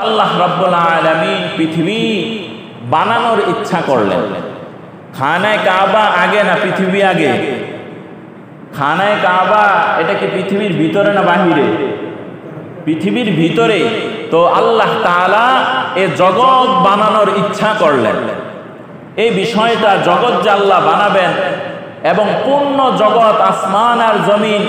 আল্লাহ রাব্বুল আলামিন পৃথিবী বানানোর ইচ্ছা করলেন। খানায়ে কাবা আগে না পৃথিবী আগে? খানায়ে কাবা এটা কি পৃথিবীর ভিতরে না বাহিরে? পৃথিবীর ভিতরে। তো আল্লাহ তাআলা এ জগৎ বানানোর ইচ্ছা করলেন। এই বিষয়টা জগৎ যে আল্লাহ বানাবেন এবং পূর্ণ জগৎ, আসমান আর জমিন,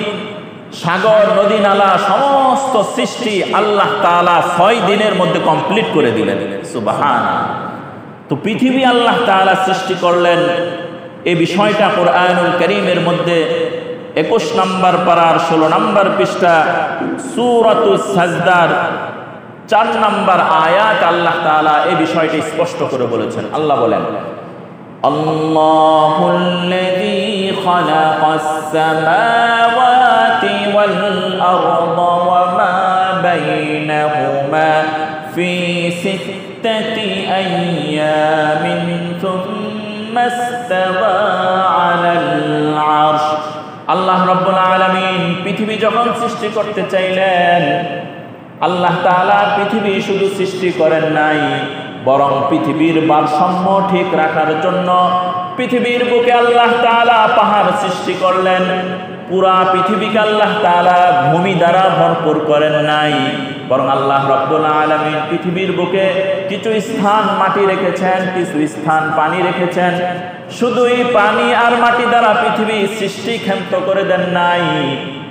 সাগর, নদী নালা, সমস্ত সৃষ্টি আল্লাহ তাআলা 6 দিনের মধ্যে কমপ্লিট করে দিলেন। সুবহানাল্লাহ। তো পৃথিবী আল্লাহ তাআলা সৃষ্টি করলেন। এই বিষয়টা কোরআনুল কারীমের মধ্যে 21 নম্বর পারার 16 নম্বর পৃষ্ঠা সূরাতুস সাজদার 4 নম্বর আয়াত আল্লাহ তাআলা এই বিষয়টি স্পষ্ট করে বলেছেন। আল্লাহ বলেন, আল্লাহুল্লাযী খালাকাস সামাওয়াতি ওয়াল আরদা ওয়া মা বাইনাহুমা ফি সিত্তাতি আইয়ামিন সুম্মা ইসতাওয়া আলাল আরশ। আল্লাহ রাব্বুল আলামিন পৃথিবী যখন সৃষ্টি করতে চাইলেন, আল্লাহ তাআলা পৃথিবী শুধু সৃষ্টি করেন নাই, বরং পৃথিবীর ভারসাম্য ঠিক রাখার জন্য পৃথিবীর বুকে আল্লাহ তাআলা পাহাড় সৃষ্টি করলেন। পুরা পৃথিবীকে আল্লাহ তাআলা ভূমি দ্বারা ভরপুর করেন নাই, বরং আল্লাহ রাব্বুল আলামিন পৃথিবীর বুকে কিছু স্থান মাটি রেখেছেন, কিছু স্থান পানি রেখেছেন। শুধুই পানি আর মাটি দ্বারা পৃথিবী সৃষ্টি ক্ষান্ত করে দেন নাই,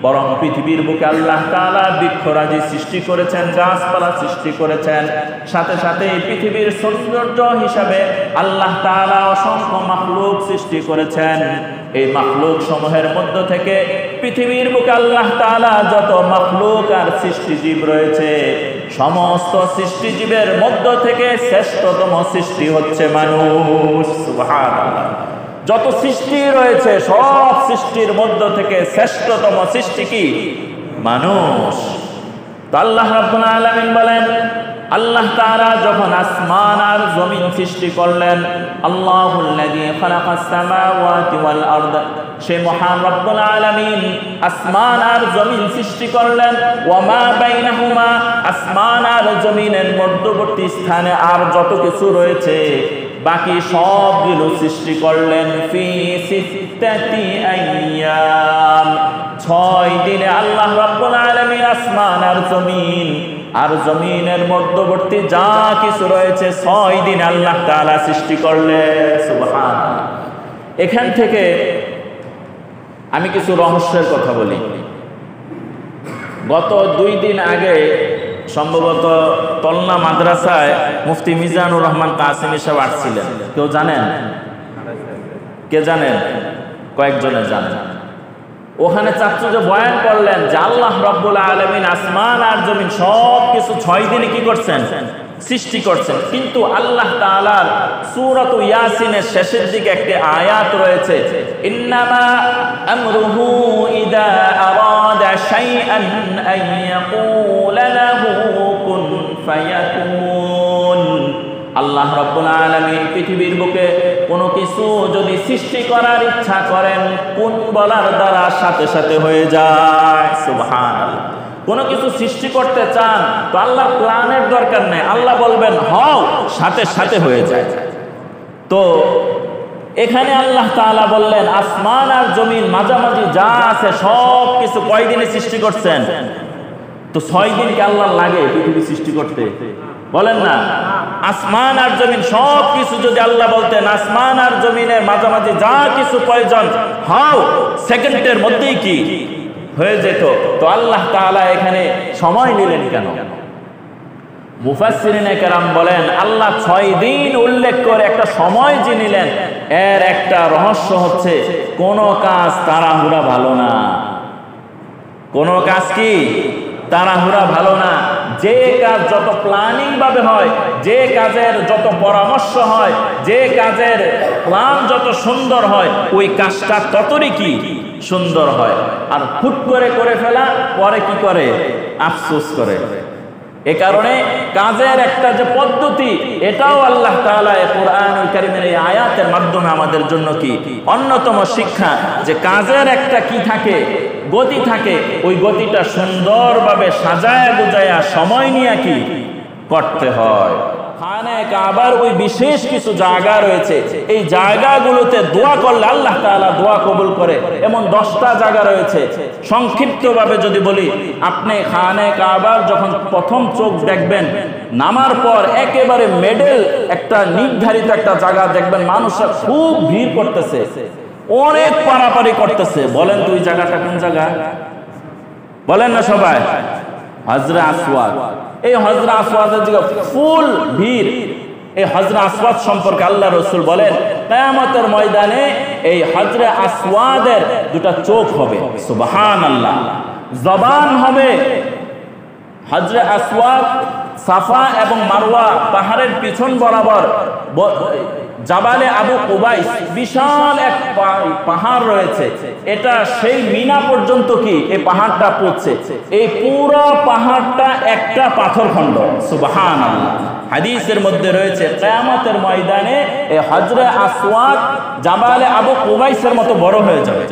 বরং পৃথিবীর বুকে আল্লাহ তাআলা বৃক্ষরাজি সৃষ্টি করেছেন, গাছপালা সৃষ্টি করেছেন। সাথে সাথে পৃথিবীর সৌন্দর্য হিসাবে আল্লাহ তাআলা অসংখ্য মাখলুক সৃষ্টি করেছেন। এই মাখলুক সমূহের মধ্য থেকে পৃথিবীর বুকে আল্লাহ তাআলা যত মাখলুক আর সৃষ্টিজীব রয়েছে, সমস্ত সৃষ্টিজীবের মধ্য থেকে শ্রেষ্ঠতম সৃষ্টি হচ্ছে মানুষ। সুবহানাল্লাহ। যত সৃষ্টি রয়েছে সব সৃষ্টির মধ্য থেকে শ্রেষ্ঠতম সৃষ্টি কি? মানুষ। তো আল্লাহ রাব্বুল আলামিন বলেন, আল্লাহ তাআলা যখন আসমান আর জমিন সৃষ্টি করলেন, আল্লাহুল্লাযী খালাকাস সামাওয়াতি ওয়াল আরদ, সে মহান রব্বুল আলামিন আসমান আর জমিন সৃষ্টি করলেন। ওয়া মা বাইনাহুমা, আসমান আর জমিনের মধ্যবর্তী স্থানে আর যত কিছু রয়েছে বাকি সবগুলো সৃষ্টি করলেন ফি সিত্তাতি আইয়াম, 6 দিনে আল্লাহ রাব্বুল আলামিন আসমান আর জমিনের মধ্যবর্তী যা কিছু রয়েছে 6 দিনে আল্লাহ তাআলা সৃষ্টি করলেন। সুবহানাল্লাহ। এখান থেকে আমি কিছু রহস্যের কথা বলি। গত 2 দিন আগে সম্ভবত তলনা মাদ্রাসায় মুফতি মিজানুর রহমান কাসেমি সাহেব আসছিলেন। কেউ জানেন? কে জানেন? কয়েকজনে জানেন। ওখানে চাচ্চু যে বয়ান করলেন যে আল্লাহ রাব্বুল আলামিন আসমান আর জমিন সব কিছু 6 দিনে কি করছেন? সৃষ্টি করছেন। কিন্তু আল্লাহ তাআলার সূরাতু ইয়াসিনের শেষের দিকে একটি আয়াত রয়েছে, ইন্নামা আমরুহু ইযা আরাদা শাইআন আন ইয়াকুলা লাহু কুন ফায়াকুন। আল্লাহ রাব্বুল আলামিন পৃথিবীর বুকে কোনো কিছু যদি সৃষ্টি করার ইচ্ছা করেন, কোন বলার দ্বারা সাথে সাথে হয়ে যায়। সুবহানাল্লাহ। কোনো কিছু সৃষ্টি করতে চান তো আল্লাহর প্ল্যানের দরকার নেই, আল্লাহ বলবেন হও, সাথে সাথে হয়ে যায়। তো এখানে আল্লাহ তাআলা বললেন আসমান আর জমিন মাঝামাঝি যা আছে সব কিছু কয় দিনে সৃষ্টি করছেন? তো 6 দিন কি আল্লাহ লাগে পৃথিবী সৃষ্টি করতে? বলেন না। আসমান আর জমিন সব কিছু যদি আল্লাহ বলতেন আসমান আর জমিনের মাঝামাঝি যা কিছু প্রয়োজন হও, সেকেন্ডের মধ্যেই কি হয়ে যেত। তো আল্লাহ তাআলা এখানে সময় নিলেন কেন? মুফাসসিরিনে কেরাম বলেন আল্লাহ 6 দিন উল্লেখ করে একটা সময় যে নিলেন, এর একটা রহস্য হচ্ছে কোন কাজ তাড়াহুড়া ভালো না। কোন কাজ কি তাড়াহুড়া ভালো না। যে কাজ যত প্ল্যানিং ভাবে হয়, যে কাজের যত পরামর্শ হয়, যে কাজের প্ল্যান যত সুন্দর হয়, ওই কাজটা ততই কি সুন্দর হয়। আর হুট করে ফেলা পরে কি করে? আফসোস করে। এ কারণে কাজের একটা যে পদ্ধতি, এটাও আল্লাহ তাআলা কোরআনুল কারীমের এই আয়াতের মাধ্যমে আমাদের জন্য কি অন্যতম শিক্ষা, যে কাজের একটা কি থাকে, গতি থাকে। ওই গতিটা সুন্দরভাবে সাজায়া গুজায়া সময় নিয়ে কি করতে হয়। খানে কাবার ওই বিশেষ কিছু জায়গা রয়েছে, এই জায়গাগুলোতে দোয়া করলে আল্লাহ তাআলা দোয়া কবুল করে, এমন 10টা জায়গা রয়েছে। সংক্ষিপ্তভাবে যদি বলি, আপনি খানে কাবার যখন প্রথম চোখ দেখবেন, নামার পর একেবারে মেডেল একটা নির্ধারিত একটা জায়গা দেখবেন, মানুষরা খুব ভিড় করতেছে, অনেক পারাপারি করতেছে। বলেন তো ওই জায়গাটা কোন জায়গা? বলেন না সবাই? হজরে আসওয়াদ। এই হজরে আসওয়াদের দিকে ফুল ভিড়। এই হজরে আসওয়াদ সম্পর্কে আল্লাহ রাসূল বলেন, কিয়ামতের ময়দানে এই হজরে আসওয়াদের দুটো চোখ হবে, সুবহানাল্লাহ, জবান হবে। হজরে আসওয়াদ সাফা এবং মারওয়া পাহাড়ের পিছন বরাবর জাবালে আবু কুবাইস বিশাল এক পাহাড় রয়েছে। এটা সেই মিনা পর্যন্ত কি এই পাহাড়টা পড়ছে, এই পুরো পাহাড়টা একটা পাথরখণ্ড, সুবহানাল্লাহ। হাদিসের মধ্যে রয়েছে কিয়ামতের ময়দানে এই হজরে আসওয়াদ জাবালে আবু কুবাইসের মতো বড় হয়ে যাবে।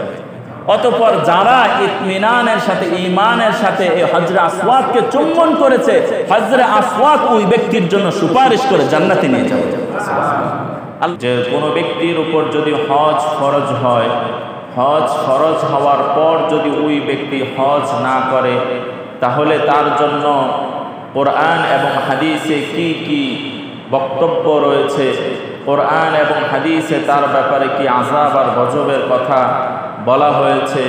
অতঃপর যারা ইতমিনানের সাথে, ঈমানের সাথে এই হজরে আসওয়াদকে চুম্বন করেছে, হজরে আসওয়াদ ওই ব্যক্তির জন্য সুপারিশ করে জান্নাতে নিয়ে যাবে। যে কোনো ব্যক্তির উপর যদি হজ ফরজ হয়, হজ ফরজ হওয়ার পর যদি ওই ব্যক্তি হজ না করে, তাহলে তার জন্য কোরআন এবং হাদিসে কি কি বক্তব্য রয়েছে, কোরআন এবং হাদিসে তার ব্যাপারে কি আযাব আর গজবের কথা বলা হয়েছে,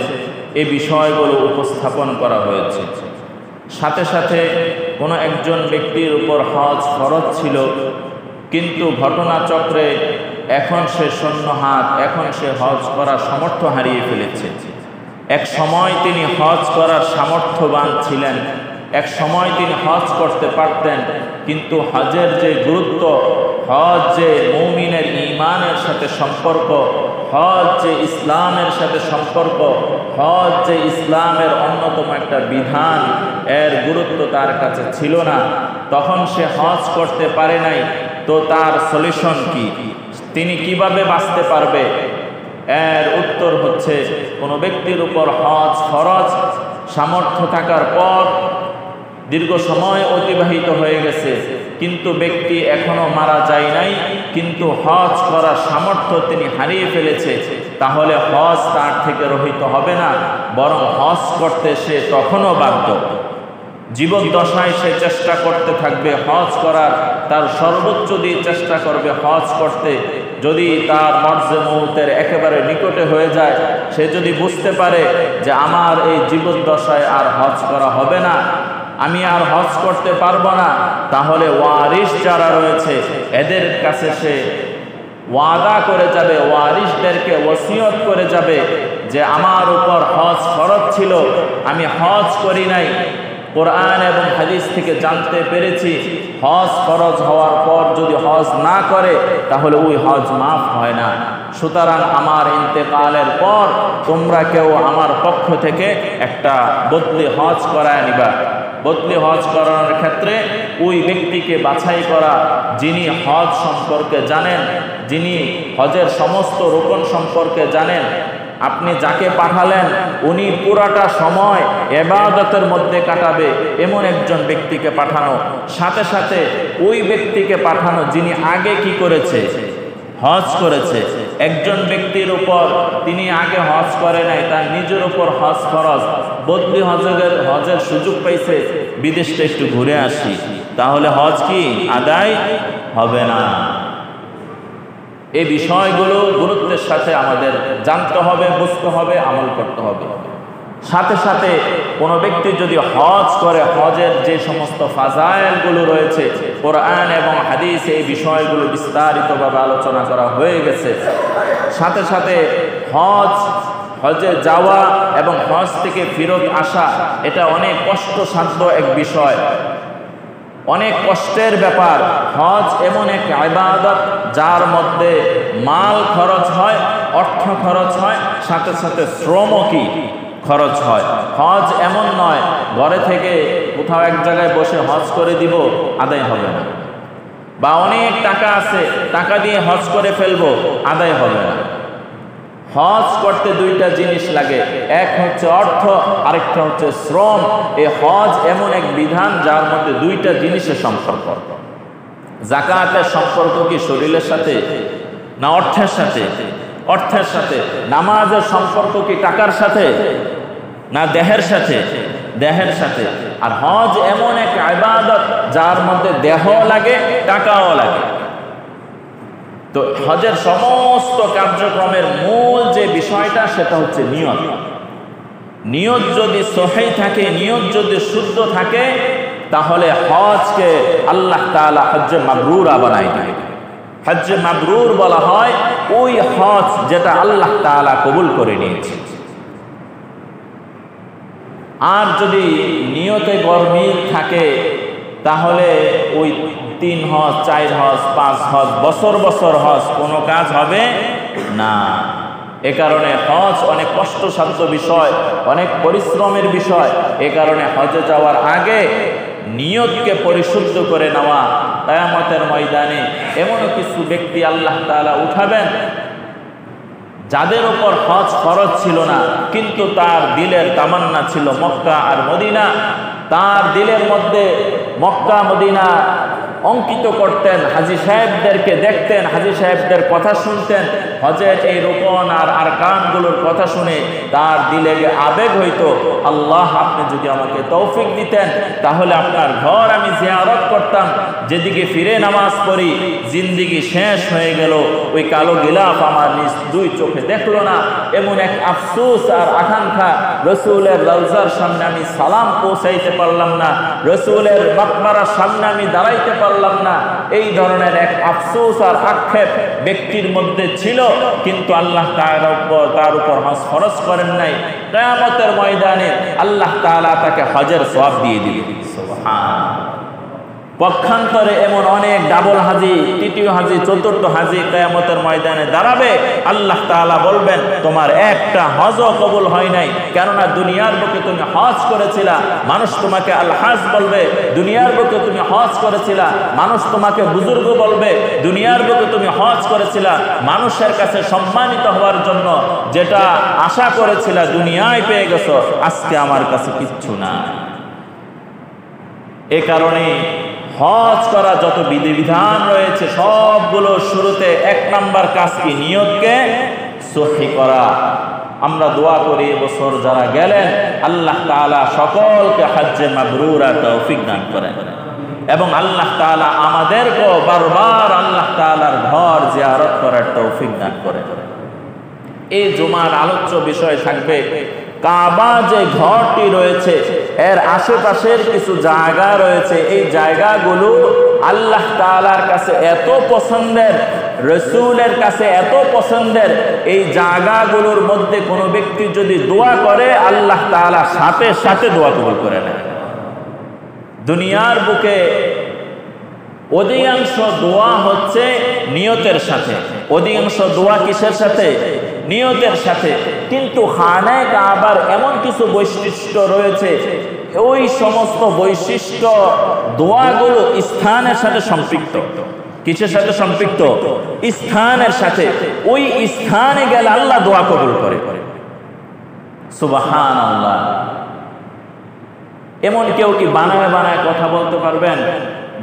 এই বিষয়গুলো উপস্থাপন করা হয়েছে। সাথে সাথে কোনো একজন ব্যক্তির উপর হজ ফরজ ছিল, কিন্তু ঘটনাচক্রে এখন সে শূন্য হাত, এখন সে হজ করার সামর্থ্য হারিয়ে ফেলেছে। এক সময় তিনি হজ করার সামর্থ্যবান ছিলেন, এক সময় তিনি হজ করতে পারতেন, কিন্তু হজের যে গুরুত্ব, হজ যে মুমিনের ঈমানের সাথে সম্পর্ক, হজ যে ইসলামের সাথে সম্পর্ক, হজ যে ইসলামের অন্যতম একটা বিধান, এর গুরুত্ব তার কাছে ছিল না। তখন সে হজ করতে পারে নাই। তো তার সলিউশন কি? তিনি কিভাবে বাঁচতে পারবে? এর উত্তর হচ্ছে, কোনো ব্যক্তির উপর হজ ফরজ, সামর্থ্য থাকার পর দীর্ঘ সময় অতিবাহিত হয়ে গেছে, কিন্তু ব্যক্তি এখনো মারা যায় নাই, কিন্তু হজ করার সামর্থ্য তিনি হারিয়ে ফেলেছে, তাহলে হজ তার থেকে রহিত হবে না, বরং হজ করতে সে তখনও বাধ্য। জীবদ্দশায় সে চেষ্টা করতে থাকবে হজ করার, তার সর্বোচ্চ দিয়ে চেষ্টা করবে হজ করতে। যদি তার মরজে মউতের একেবারে নিকটে হয়ে যায়, সে যদি বুঝতে পারে যে আমার এই জীবদ্দশায় আর হজ করা হবে না, আমি আর হজ করতে পারবো না, তাহলে ওয়ারিস যারা রয়েছে এদের কাছে সে ওয়াদা করে যাবে, ওয়ারিসদেরকে ওসিয়ত করে যাবে যে আমার উপর হজ ফরজ ছিল, আমি হজ করি নাই। কোরআন এবং হাদিস থেকে জানতে পেরেছি হজ ফরজ হওয়ার পর যদি হজ না করে, তাহলে ওই হজ মাফ হয় না। সুতরাং আমার ইন্তেকালের পর তোমরা কেউ আমার পক্ষ থেকে একটা বদলি হজ করায় নিবা। বদলি হজ করানোর ক্ষেত্রে ওই ব্যক্তিকে বাছাই করা যিনি হজ সম্পর্কে জানেন, যিনি হজের সমস্ত রুকন সম্পর্কে জানেন। আপনি যাকে পাঠালেন উনি পুরাটা সময় ইবাদতের মধ্যে কাটাবে, এমন একজন ব্যক্তিকে পাঠানো। সাথে সাথে ওই ব্যক্তিকে পাঠানো যিনি আগে কি করেছে, হজ করেছে। একজন ব্যক্তির উপর তিনি আগে হজ করে নাই, তার নিজের উপর হজ ফরজ, বদলি হজের সুযোগ পাইছে, বিদেশটা একটু ঘুরে আসি, তাহলে হজ কি আদায় হবে না। এই বিষয়গুলো গুরুত্বের সাথে আমাদের জানতে হবে, বুঝতে হবে, আমল করতে হবে। সাথে সাথে কোনো ব্যক্তি যদি হজ করে, হজের যে সমস্ত ফাজাইলগুলো রয়েছে কোরআন এবং হাদিসে এই বিষয়গুলো বিস্তারিতভাবে আলোচনা করা হয়ে গেছে। সাথে সাথে হজে যাওয়া এবং হজ থেকে ফেরত আসা এটা অনেক কষ্টসাধ্য এক বিষয়, অনেক কষ্টের ব্যাপার। হজ এমন এক ইবাদত যার মধ্যে মাল খরচ হয়, অর্থ খরচ হয়, সাথে সাথে শ্রমও কি খরচ হয়। হজ এমন নয় ঘরে থেকে কোথাও এক জায়গায় বসে হজ করে দিব, আদায় হবে না। বা অনেক টাকা আছে, টাকা দিয়ে হজ করে ফেলবো, আদায় হবে না। হজ করতে দুইটা জিনিস লাগে, এক হচ্ছে অর্থ, আরেকটা হচ্ছে শ্রম। এই হজ এমন এক বিধান যার মধ্যে দুইটা জিনিসের সম্পর্ক। যাকাতের সম্পর্ক কি শরীরের সাথে না অর্থের সাথে? অর্থের সাথে। নামাজের সম্পর্ক কি টাকার সাথে না দেহের সাথে? দেহের সাথে। আর হজ এমন এক ইবাদত যার মধ্যে দেহ লাগে, টাকাও লাগে। তো হজের সমস্ত কার্যক্রমের মূল যে বিষয়টা সেটা হচ্ছে নিয়ত। নিয়ত যদি সহিহ থাকে, নিয়ত যদি শুদ্ধ থাকে, তাহলে হজকে আল্লাহ তাআলা হজ্জে মাবরুরা বানায় দেয়। হজ্জে মাবরুর বলা হয় ওই হজ যেটা আল্লাহ তাআলা কবুল করে নিয়েছে। আর যদি নিয়তে গরমিল থাকে, তাহলে ওই 3 হজ, 4 হজ, 5 হজ, বছর বছর হজ কোনো কাজ হবে না। এ কারণে হজ অনেক কষ্টসাধ্য বিষয়, অনেক পরিশ্রমের বিষয়। এ কারণে হজে যাওয়ার আগে নিয়তকে পরিশুদ্ধ করে নেওয়া। কিয়ামতের ময়দানে এমন কিছু ব্যক্তি আল্লাহ তাআলা উঠাবেন যাদের উপর হজ ফরজ ছিল না, কিন্তু তার দিলের তামান্না ছিল মক্কা আর মদিনা। তার দিলের মধ্যে মক্কা মদিনা অঙ্কিত করতেন, হাজী সাহেবদেরকে দেখতেন, হাজী সাহেবদের কথা শুনতেন, হজের এই রুকন আর আরকানগুলোর কথা শুনে তার দিলে আবেগ হইতো, আল্লাহ আপনি যদি আমাকে তৌফিক দিতেন তাহলে আপনার ঘর আমি জিয়ারত করতাম। যেদিকে ফিরে নামাজ পড়ি জিন্দিগি শেষ হয়ে গেল, ওই কালো গিলাফ আমার নিজ 2 চোখে দেখলো না। এমন এক আফসোস আর আকাঙ্ক্ষা, রসুলের রওজার সামনে আমি সালাম পৌঁছাইতে পারলাম না, রসুলের মাকবারার সামনে আমি দাঁড়াইতে পারলাম না। এই ধরনের এক আফসোস আর আক্ষেপ ব্যক্তির মধ্যে ছিল, কিন্তু আল্লাহ তার উপর হজ ফরজ করেন নাই। কিয়ামতের ময়দানে আল্লাহ তাআলা তাকে হজের সওয়াব দিয়ে দিবেন। সুবহানাল্লাহ। পক্ষান্তরে এমন অনেক ডাবল হাজি, তৃতীয় হাজি, চতুর্থ হাজি কিয়ামতের ময়দানে দাঁড়াবে। আল্লাহ তাআলা বলবেন তোমার একটা হজও কবুল হয় নাই, কেননা দুনিয়ার বুকে তুমি হজ করেছিলা, মানুষ তোমাকে আল হাজ বলবে। দুনিয়ার বুকে তুমি হজ করেছিলা, মানুষ তোমাকে বুজুর্গ বলবে। দুনিয়ার বুকে তুমি হজ করেছিলা, মানুষের কাছে সম্মানিত হওয়ার জন্য যেটা আশা করেছিলা দুনিয়ায় পেয়ে গেছো, আজকে আমার কাছে কিচ্ছু না। এ কারণে হজ করা যত বিধিবিধান রয়েছে সবগুলো শুরুতে 1 নাম্বার কাজ কি? নিয়তকে সহিহ করা। আমরা দোয়া করি এবছর যারা গেলেন আল্লাহ তাআলা সকলকে হজ্জে মাবরুরা তৌফিক দান করেন, এবং আল্লাহ তাআলা আমাদেরকেও বারবার আল্লাহ তাআলার ঘর জিয়ারত করার তৌফিক দান করেন। এই জুমার আলোচ্য বিষয় থাকবে কাবা যে ঘরটি রয়েছে এর আশেপাশের কিছু জায়গা রয়েছে, এই জায়গাগুলো আল্লাহ তাআলার কাছে এত পছন্দের, রাসূলের কাছে এত পছন্দের। এই জায়গাগুলোর মধ্যে কোনো ব্যক্তি যদি দোয়া করে আল্লাহ তাআলা সাথে সাথে দোয়া কবুল করে নেয়। দুনিয়ার বুকে অধিকাংশ দোয়া হচ্ছে নিয়তের সাথে। অধিকাংশ দোয়া কিসের সাথে? নিয়তের সাথে। কিন্তু খানায়ে কাবার এমন কিছু বৈশিষ্ট্য রয়েছে, ওই সমস্ত বৈশিষ্ট্য দোয়াগুলো স্থানের সাথে সম্পৃক্ত। কিসের সাথে সম্পৃক্ত? স্থানের সাথে। ওই স্থানে গেলে আল্লাহ দোয়া কবুল করে। সুবহানাল্লাহ। এমন কেউ কি বানায় বানায় কথা বলতে পারবেন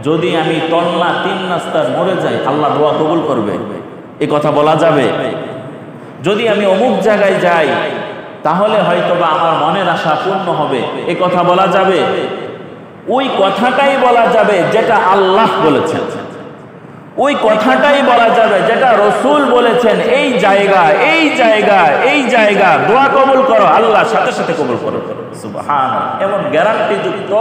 যদি আমি তন্না 3 রাস্তার মরে যাই আল্লাহ দোয়া কবুল করবে? এই কথা বলা যাবে? যদি আমি অমুক জায়গায় যাই তাহলে হয়তোবা আমার মনের আশা পূর্ণ হবে, এই কথা বলা যাবে? ওই কথাটাই বলা যাবে যেটা আল্লাহ বলেছেন, ওই কথাটাই বলা যাবে যেটা রাসূল বলেছেন, এই জায়গা এই জায়গা এই জায়গা দোয়া কবুল করো, আল্লাহ সাথে সাথে কবুল করো। সুবহানাল্লাহ। এমন গ্যারান্টিযুক্ত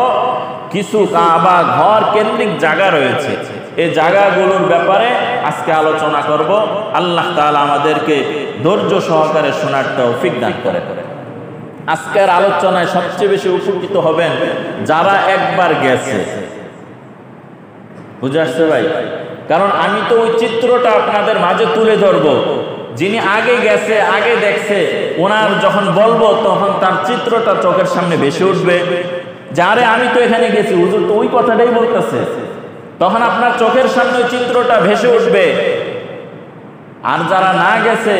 কিছু কাবা ঘর কেন্দ্রিক জায়গা রয়েছে। এই জায়গাগুলোর ব্যাপারে আজকে আলোচনা করব। আল্লাহ তাআলা আমাদেরকে ধৈর্য সহকারে শোনার তৌফিক দান করে। আজকের আলোচনায় সবচেয়ে বেশি উপকৃত হবেন যারা একবার গেছে। বুঝে আসছে ভাই? কারণ আমি তো ওই চিত্রটা আপনাদের মাঝে তুলে ধরবো। যিনি আগে গেছে, আগে দেখছে, ওনার যখন বলবো তখন তার চিত্রটা চোখের সামনে ভেসে উঠবে। যারে আমি তো এখানে গেছি, হুজুর তো ওই কথাটাই বলতেছে, তখন আপনার চোখের সামনে চিত্রটা ভেসে উঠবে। আর যারা না গেছে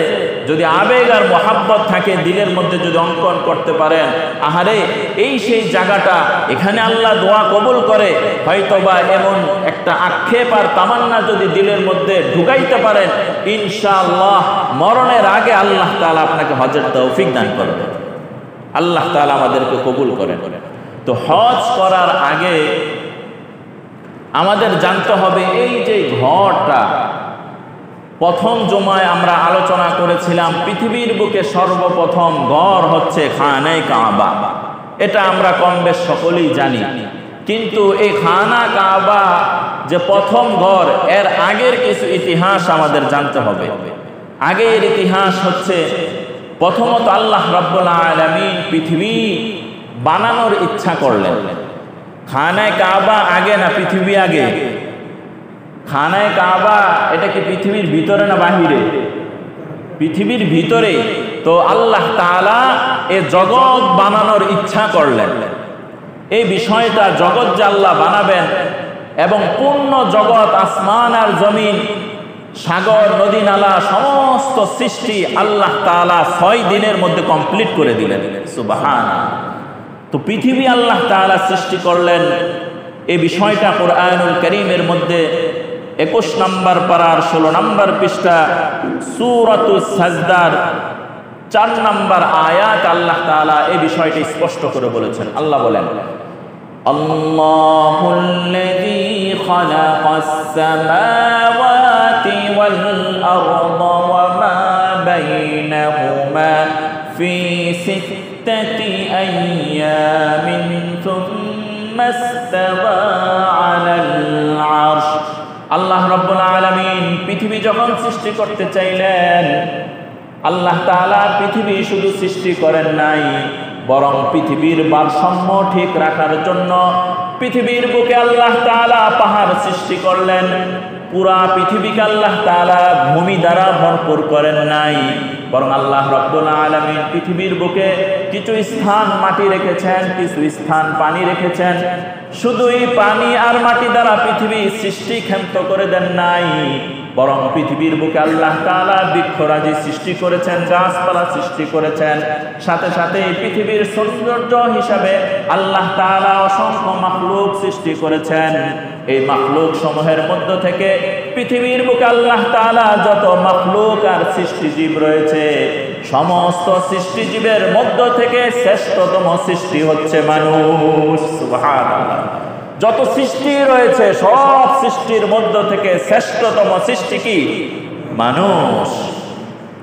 যদি আবেগ আর মোহাব্বত থাকে দিলের মধ্যে যদি অঙ্কন করতে পারেন, আহারে এই সেই জায়গাটা, এখানে আল্লাহ দোয়া কবুল করে, হয়তোবা এমন একটা আক্ষেপ আর তামান্না যদি দিলের মধ্যে ঢুকাইতে পারেন, ইনশাআল্লাহ মরণের আগে আল্লাহ তাআলা আপনাকে হজের তৌফিক দান করবেন। আল্লাহ তাআলা আমাদেরকে কবুল করেন। তো হজ করার আগে আমাদের জানতে হবে এই যে ঘরটা, প্রথম জুমায় আমরা আলোচনা করেছিলাম পৃথিবীর বুকে সর্বপ্রথম ঘর হচ্ছে খানে কাবা। এটা আমরা কম বেশ সকলেই জানি, কিন্তু এই খানা কাবা যে প্রথম ঘর, এর আগের কিছু ইতিহাস আমাদের জানতে হবে। আগের ইতিহাস হচ্ছে, প্রথমত আল্লাহ রাব্বুল আলামিন পৃথিবী বানানোর ইচ্ছা করলেন। খানায় কাবা আগে না পৃথিবী আগে? খানায় কাবা এটা কি পৃথিবীর ভিতরে না বাহিরে? পৃথিবীর ভিতরে। তো আল্লাহ তাআলা এ জগৎ বানানোর ইচ্ছা করলেন। এই বিষয়টা, জগৎ যে আল্লাহ বানাবেন এবং পূর্ণ জগৎ, আসমান আর জমিন, সাগর নদী নালা, সমস্ত সৃষ্টি আল্লাহ তাআলা 6 দিনের মধ্যে কমপ্লিট করে দিলেন। সুবহানাল্লাহ। তো পৃথিবী আল্লাহ তাআলা সৃষ্টি করলেন। এই বিষয়টা কোরআনুল কারীমের মধ্যে 21 নম্বর পারার 16 নম্বর পৃষ্ঠা সূরাতুস সাজদার 4 নম্বর আয়াত আল্লাহ তাআলা এই বিষয়টি স্পষ্ট করে বলেছেন। আল্লাহ বলেন, আল্লাহুল্লাযী খালাকাস সামাওয়াতি ওয়াল আরদা ওয়া মা বাইনাহুমা ফি সিত্তাতি আইয়ামিন থুম্মা ইসতাওয়া আলাল আরশ। আল্লাহ রাব্বুল আলামিন পৃথিবী যখন সৃষ্টি করতে চাইলেন, আল্লাহ তাআলা পৃথিবী শুধু সৃষ্টি করেন নাই, বরং পৃথিবীর ভারসাম্য ঠিক রাখার জন্য পৃথিবীর বুকে আল্লাহ তাআলা পাহাড় সৃষ্টি করলেন। পুরা পৃথিবীকে আল্লাহ তাআলা ভূমি দ্বারা ভরপুর করেন নাই, বরং আল্লাহ রাব্বুল আলামিন পৃথিবীর বুকে কিছু স্থান মাটি রেখেছেন, কিছু স্থান পানি রেখেছেন। শুধুই পানি আর মাটি দ্বারা পৃথিবী সৃষ্টি ক্ষান্ত করে দেন নাই, বরং পৃথিবীর বুকে আল্লাহ তাআলা বৃক্ষরাজি সৃষ্টি করেছেন, গাছপালা সৃষ্টি করেছেন। সাথে সাথে পৃথিবীর সৌন্দর্য হিসাবে আল্লাহ তাআলা অসংখ্য মাখলুক সৃষ্টি করেছেন। এই মাখলুক সমূহের মধ্য থেকে পৃথিবীর বুকে আল্লাহ তাআলা যত মাখলুক আর সৃষ্টিজীব রয়েছে, সমস্ত সৃষ্টিজীবের মধ্য থেকে শ্রেষ্ঠতম সৃষ্টি হচ্ছে মানুষ। সুবহানাল্লাহ। যত সৃষ্টি রয়েছে সব সৃষ্টির মধ্য থেকে শ্রেষ্ঠতম সৃষ্টি কি? মানুষ।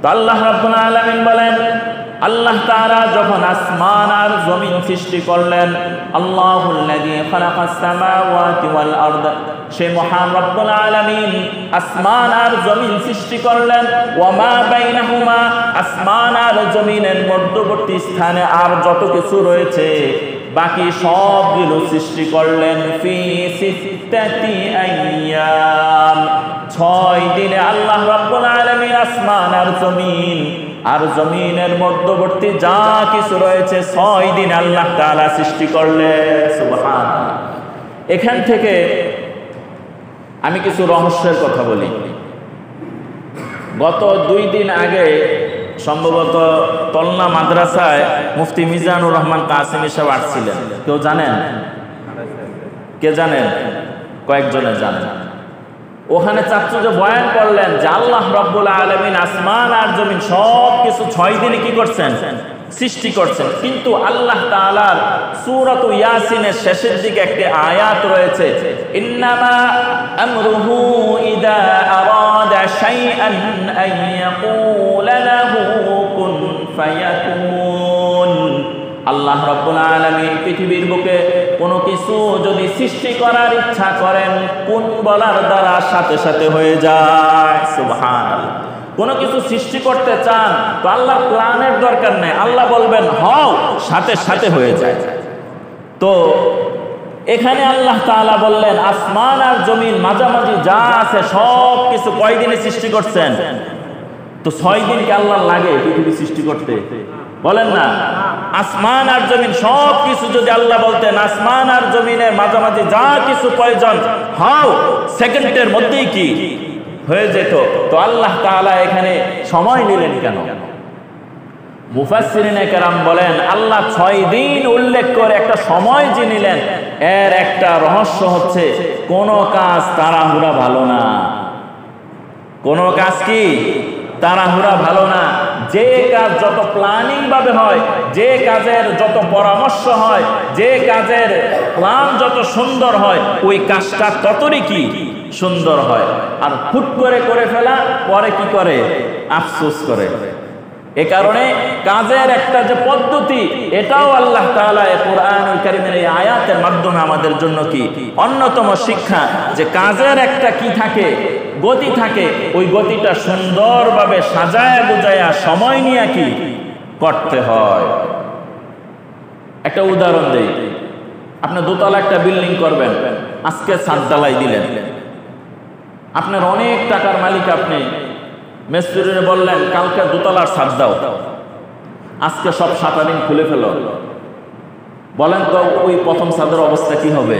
তো আল্লাহ রাব্বুল আলামিন বলেন, আল্লাহ তাআলা যখন আসমান আর জমিন সৃষ্টি করলেন, আল্লাহুল্লাযী খালাকাস সামাওয়াতি ওয়াল আরদ, সে মহান রব্বুল আলামিন আসমান আর জমিন সৃষ্টি করলেন। ওয়া মা বাইনাহুমা, আসমান আর জমিনের মধ্যবর্তী স্থানে আর যত কিছু রয়েছে বাকি সবগুলো সৃষ্টি করলেন ফি সিত্তাতি আইয়াম, 6 দিনে আল্লাহ রাব্বুল আলামিন আসমান আর জমিনের মধ্যবর্তী যা কিছু রয়েছে 6 দিনে আল্লাহ তাআলা সৃষ্টি করলেন। সুবহানাল্লাহ। এখান থেকে আমি কিছু রহস্যের কথা বলি। গত 2 দিন আগে সম্ভবত তলনা মাদ্রাসায় মুফতি মিজানুর রহমান কাসেমি সাহেব আসছিলেন। কেউ জানেন? কে জানেন? কয়েকজনে জানেন। ওখানে চাচ্চু যে বয়ান করলেন যে আল্লাহ রাব্বুল আলামিন আসমান আর জমিন সব কিছু 6 দিনে কি করছেন? সৃষ্টি করছেন। কিন্তু আল্লাহ তাআলার সূরাতু ইয়াসিনের শেষের দিকে একটি আয়াত রয়েছে, ইন্নামা আমরুহু ইদা আরাদা শাইআন আন ইয়াকুলা লাহু কুন ফায়াকুন। আল্লাহ রাব্বুল আলামিন পৃথিবীর বুকে কোনো কিছু যদি সৃষ্টি করার ইচ্ছা করেন, কোন বলার দ্বারা সাথে সাথে হয়ে যায়। সুবহানাল্লাহ। কোনো কিছু সৃষ্টি করতে চান তো আল্লাহর প্ল্যানের দরকার নেই, আল্লাহ বলবেন হও, সাথে সাথে হয়ে যায়। তো এখানে আল্লাহ তাআলা বললেন আসমান আর জমিন মাঝামাঝি যা আছে সব কিছু কয়দিনে সৃষ্টি করছেন? তো 6 দিন কি আল্লাহ লাগে পৃথিবী সৃষ্টি করতে? বলেন না। আসমান আর জমিন সব কিছু যদি আল্লাহ বলতেন আসমান আর জমিনের মাঝামাঝি যা কিছু প্রয়োজন হও, সেকেন্ডের মধ্যেই কি হয়ে যেত, তো আল্লাহ তাআলা এখানে সময় নিলেন কেন? মুফাসসিরিনে কেরাম বলেন আল্লাহ 6 দিন উল্লেখ করে একটা সময় যে নিলেন, এর একটা রহস্য হচ্ছে কোন কাজ তাড়াহুড়া ভালো না। কোন কাজ কি তাড়াহুড়া ভালো না। যে কাজ যত প্ল্যানিং ভাবে হয়, যে কাজের যত পরামর্শ হয়, যে কাজের প্ল্যান যত সুন্দর হয়, ওই কাজটা ততই কি সুন্দর হয়। আর হুট করে ফেলা পরে কি করে? আফসোস করে। এ কারণে কাজের একটা যে পদ্ধতি, এটাও আল্লাহ তাআলা কোরআনুল কারীমের এই আয়াতের মাধ্যমে আমাদের জন্য কি অন্যতম শিক্ষা, যে কাজের একটা কি থাকে, গতি থাকে। ওই গতিটা সুন্দরভাবে সাজায়া গুজায়া সময় নিয়ে কি করতে হয়। একটা উদাহরণ দেই, আপনি দোতলা একটা বিল্ডিং করবেন, আজকে ছাদ ঢালাই দিলেন, আপনার অনেক টাকার মালিক, আপনি মিস্ত্রিরে বললেন কালকে দোতলার ছাদ দাও, আজকে সব শাটারিং খুলে ফেলো। বলেন তো ওই প্রথম ছাদের অবস্থা কি হবে?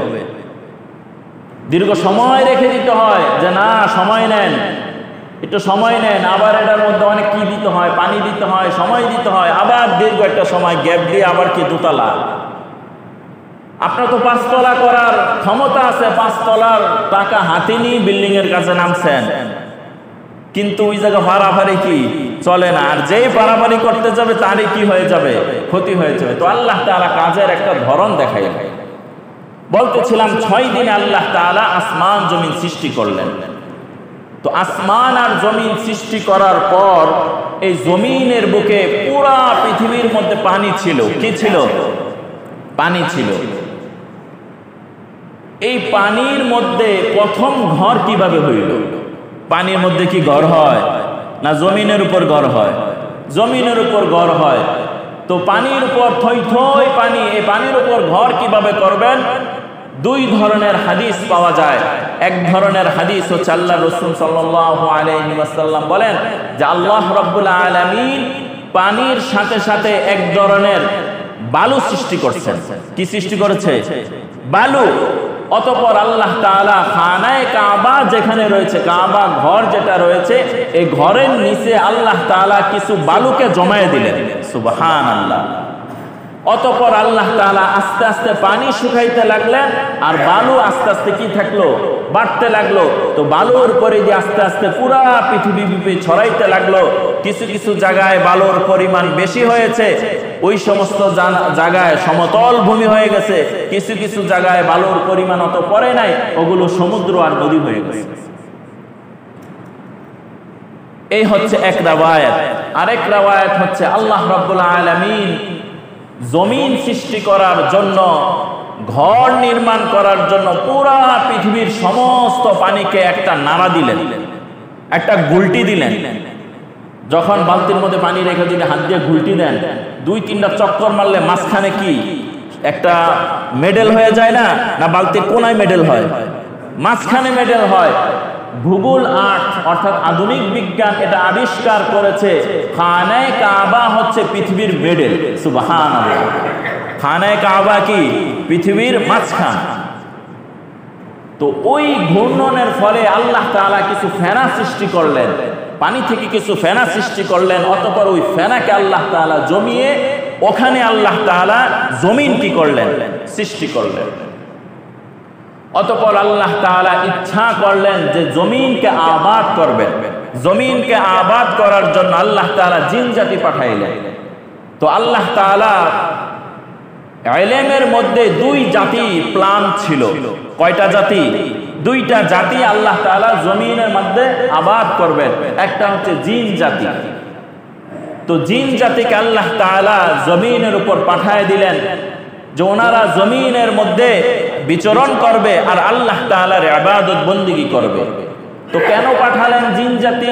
দীর্ঘ সময় রেখে দিতে হয় যে না সময় নেন, একটু সময় নেন, আবার এটার মধ্যে অনেক কি দিতে হয়, পানি দিতে হয়, সময় দিতে হয়, আবার দীর্ঘ একটা সময় গ্যাপ দিয়ে আবার কি দোতলা। আপনার তো 5 তলা করার ক্ষমতা আছে, 5 তলার টাকা হাতে নিয়ে বিল্ডিং এর কাছে নামছেন, কিন্তু ওই জায়গা পারাপারি কি চলে না। আর যেই পারাপারি করতে যাবে তারই কি হয়ে যাবে? ক্ষতি হয়ে যাবে। তো আল্লাহ তাআলা কাজের একটা ধরন দেখাইলেন। বলতেছিলাম 6 দিনে আল্লাহ তাআলা আসমান জমিন সৃষ্টি করলেন। তো আসমান আর জমিন সৃষ্টি করার পর এই জমিনের বুকে পুরা পৃথিবীর মধ্যে পানি ছিল। কি ছিল? পানি ছিল। এই পানির মধ্যে প্রথম ঘর কিভাবে হইল? পানির মধ্যে কি ঘর হয় না জমিনের উপর ঘর হয়? জমিনের উপর ঘর হয়। তো পানির উপর থই থই পানি, এই পানির উপর ঘর কিভাবে করবেন? 2 ধরনের হাদিস পাওয়া যায়। এক ধরনের হাদিস হচ্ছে আল্লাহ রাসূল সাল্লাল্লাহু আলাইহি ওয়াসাল্লাম বলেন যে আল্লাহ রাব্বুল আলামিন পানির সাথে সাথে এক ধরনের বালু সৃষ্টি করছেন। কি সৃষ্টি করেছে? বালু। অতঃপর আল্লাহ তাআলা খানায়ে কাবা যেখানে রয়েছে, কাবা ঘর যেটা রয়েছে, এই ঘরের নিচে আল্লাহ তাআলা কিছু বালুকে জমায়ে দিলেন। সুবহানাল্লাহ। অতঃপর আল্লাহ তাআলা আস্তে আস্তে পানি শুকাইতে লাগলেন, আর বালু আস্তে আস্তে কি থাকলো? বাড়তে লাগলো। তো বালুর পরে যে আস্তে আস্তে পুরা পৃথিবী ছড়াইতে লাগলো। কিছু কিছু জায়গায় বালুর পরিমাণ বেশি হয়েছে, ওই সমস্ত জায়গায় সমতল ভূমি হয়ে গেছে। কিছু কিছু জায়গায় বালুর পরিমাণ অত পড়ে নাই, ওগুলো সমুদ্র আর নদী হয়ে গেছে। এই হচ্ছে এক রাওয়ায়াত। আরেক রাওয়ায়াত হচ্ছে আল্লাহ রাব্বুল আলামিন জমিন সৃষ্টি করার জন্য, ঘর নির্মাণ করার জন্য পুরা পৃথিবীর সমস্ত পানিকে একটা নাড়া দিলেন, একটা গুলটি দিলেন। যখন বালতির মধ্যে পানি রেখে যদি হাত দিয়ে গুলটি দেন, 2-3টা চক্কর মারলে মাঝখানে কি একটা মেডেল হয়ে যায় না? না বালতির কোনায় মেডেল হয়? মাঝখানে মেডেল হয়। ভূগোল আর্ট অর্থাৎ আধুনিক বিজ্ঞান এটা আবিষ্কার করেছে, খানায়ে কাবা হচ্ছে পৃথিবীর মেডেল। সুবহানাল্লাহ। খানায়ে কাবা কি পৃথিবীর মাঝখান। তো ওই ঘূর্ণনের ফলে আল্লাহ তাআলা কিছু ফেনা সৃষ্টি করলেন, পানি থেকে কিছু ফেনা সৃষ্টি করলেন। অতঃপর ওই ফেনাকে আল্লাহ তাআলা জমিয়ে ওখানে আল্লাহ তাআলা জমিন কি করলেন? সৃষ্টি করলেন। অতঃপর আল্লাহ তাআলা ইচ্ছা করলেন যে জমিনকে আবাদ করবেন। জমিনকে আবাদ করার জন্য আল্লাহ তাআলা জিন জাতি পাঠাইলেন। তো আল্লাহ তাআলা ইলমের মধ্যে 2 জাতি প্ল্যান ছিল। কয়টা জাতি? 2টা জাতি আল্লাহ তাআলা জমিনের মধ্যে আবাদ করবেন। একটা হচ্ছে জিন জাতি। তো জিন জাতিকে আল্লাহ তাআলা জমিনের উপর পাঠায় দিলেন যে ওনারা জমিনের মধ্যে বিচরণ করবে আর আল্লাহ তাআলার ইবাদত বন্দেগী করবে। তো কেন পাঠালেন জিন জাতি?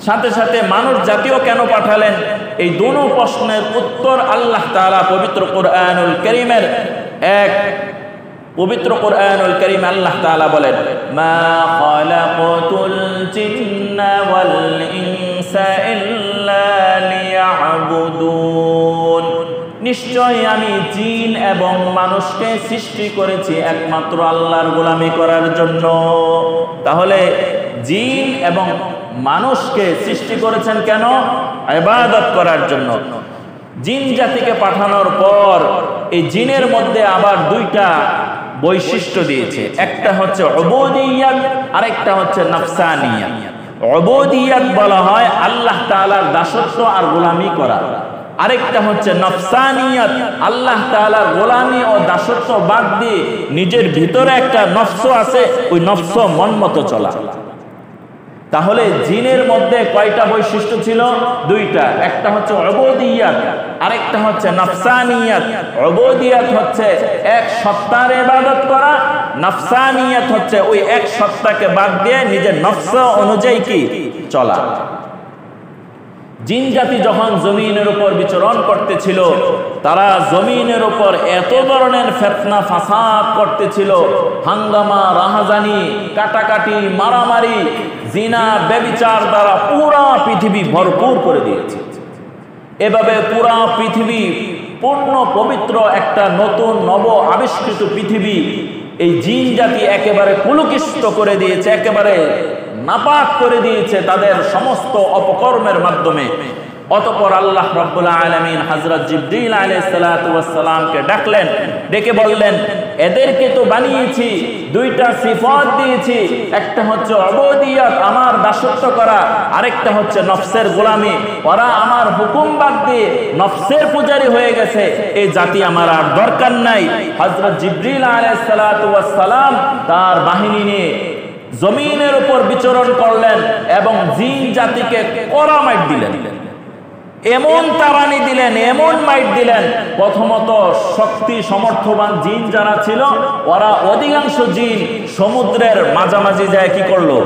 সাথে সাথে মানুষ জাতিও কেন পাঠালেন? এই দুটো প্রশ্নের উত্তর আল্লাহ তাআলা পবিত্র কোরআনুল কারীমের পবিত্র কোরআনুল কারীমে আল্লাহ তাআলা বলেন, মা খালাকাতুল জিন্না ওয়াল ইনসা ইল্লা লিয়াবুদুন। নিশ্চয় আমি জিন এবং মানুষকে সৃষ্টি করেছি একমাত্র আল্লাহর গোলামি করার জন্য। তাহলে জিন এবং মানুষকে সৃষ্টি করেছেন কেন? ইবাদত করার জন্য। জিন জাতিকে পাঠানোর পর এই জিনের মধ্যে আবার দুইটা বৈশিষ্ট্য দিয়েছে, একটা হচ্ছে উবুদিয়্যাত, আরেকটা হচ্ছে নফসানিয়্যাত। উবুদিয়্যাত বলা হয় আল্লাহ তাআলার দাসত্ব আর গোলামি করা, আরেকটা হচ্ছে নফসানিয়ত, আল্লাহ তাআলার গোলামি ও দাসত্ব বাদ দিয়ে নিজের ভিতরে একটা নফস আছে, ওই নফস মন মতো চলা। তাহলে জিনের মধ্যে কয়টা বৈশিষ্ট্য ছিল? দুইটা, একটা হচ্ছে উবুদিয়্যাত, আরেকটা হচ্ছে নফসানিয়ত। উবুদিয়্যাত হচ্ছে এক সত্তার ইবাদত করা, নফসানিয়ত হচ্ছে ওই এক সত্তাকে বাদ দিয়ে নিজের নফস অনুযায়ী কি চলা। জিন জাতি যখন জমিনের উপর বিচরণ করতেছিল, তারা জমিনের উপর এত ধরনের ফিতনা ফাসাদ করতেছিল, হাঙ্গামা, রাহাজানি, কাটাকাটি, মারামারি, জিনা, ব্যভিচার দ্বারা পুরা পৃথিবী ভরপুর করে দিয়েছে। এভাবে পুরা পৃথিবী পূর্ণ পবিত্র একটা নতুন নব আবিষ্কৃত পৃথিবী এই জিন জাতি একেবারে কুলুকিষ্ট করে দিয়েছে, একেবারে নাপাক করে দিয়েছে তাদের সমস্ত অপকর্মের মাধ্যমে। অতঃপর আল্লাহ রাব্বুল আলামিন হযরত জিবরিল আলাইহিস সালাতু ওয়াস সালামকে ডাকলেন, ডেকে বললেন, এদেরকে তো বানিয়েছি, দুইটা সিফাত দিয়েছি, একটা হচ্ছে উবুদিয়্যাত, আমার দাসত্ব করা, আরেকটা হচ্ছে নফসের গোলামি। ওরা আমার হুকুম বাদ দিয়ে নফসের পূজারী হয়ে গেছে, এই জাতি আমার আর দরকার নাই। হযরত জিবরিল আলাইহিস সালাতু ওয়াস সালাম তার বাহিনী নিয়ে জমিনের উপর বিচরণ করলেন এবং জিন জাতিকে কড়া মাইট দিলেন, এমন তাড়ানি দিলেন, এমন মাইট দিলেন। প্রথমত শক্তি সমর্থবান জিন যারা ছিল, ওরা অধিকাংশ জিন সমুদ্রের মাঝামাঝি যায় কি করলো?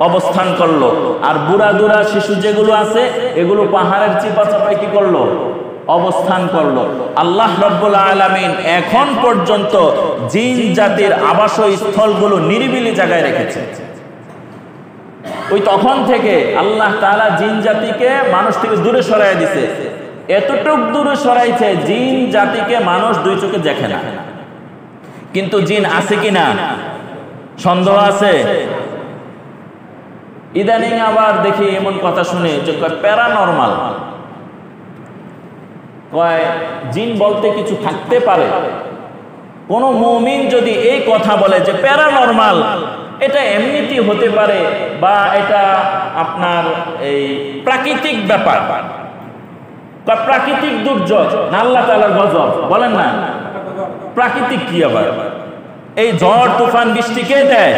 অবস্থান করলো। আর বুড়া দুরা শিশু যেগুলো আছে, এগুলো পাহাড়ের চিপা চাপায় কি করলো? অবস্থান করলো। আল্লাহ রাব্বুল আলামিন এখন পর্যন্ত জিন জাতির আবাসস্থলগুলো নিরিবিলি জায়গায় রেখেছে। ওই তখন থেকে আল্লাহ তাআলা জিন জাতিকে মানুষ থেকে দূরে সরাই দিছে, এতটুক দূরে সরাইছে জিন জাতিকে মানুষ দুই চোখে দেখে না। কিন্তু জিন আছে কিনা সন্দেহ আছে। ইদানিং আবার দেখি এমন কথা শুনে যে প্যারানরমাল, কয় জিন বলতে কিছু থাকতে পারে। কোন মুমিন যদি এই কথা বলে যে প্যারানরমাল, এটা এমনিতেই হতে পারে বা এটা আপনার এই প্রাকৃতিক ব্যাপার, প্রাকৃতিক দুর্যোগ না আল্লাহ তাআলার গজব, বলেন না প্রাকৃতিক কি আবার? এই ঝড় তুফান বৃষ্টি কে দেয়?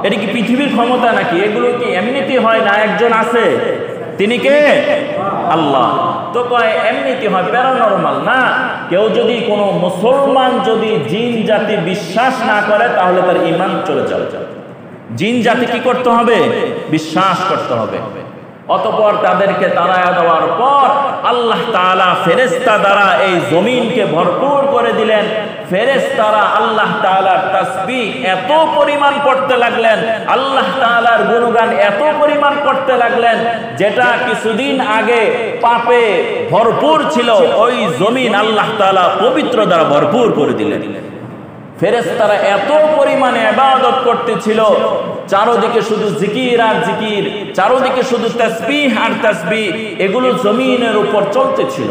এটা কি পৃথিবীর ক্ষমতা নাকি? এগুলো কি এমনিতেই হয় না? একজন আছে, তিনি কে? আল্লাহ। তো কয় এমনিতেই হয়, প্যারানরমাল না। কেউ যদি কোনো মুসলমান যদি জিন জাতি বিশ্বাস না করে, তাহলে তার ঈমান চলে যাবে। জিন জাতি কি করতে হবে? বিশ্বাস করতে হবে। অতঃপর তাদেরকে তাড়ায়া দেওয়ার পর আল্লাহ তাআলা ফেরেশতা দ্বারা এই জমিনকে ভরপুর করে দিলেন। ফেরেশতারা আল্লাহ তাআলার তাসবিহ এত পরিমাণ করতে লাগলেন, আল্লাহ তাআলার গুণগান এত পরিমাণ করতে লাগলেন, যেটা কিছুদিন আগে পাপে ভরপুর ছিল, ওই জমিন আল্লাহ তাআলা পবিত্র দ্বারা ভরপুর করে দিলেন। ফেরেশতারা এত পরিমাণে ইবাদত করতেছিল, চারদিকে শুধু জিকির আর জিকির, চারদিকে শুধু তাসবিহ আর তাসবিহ, এগুলো জমিনের উপর চলতেছিল।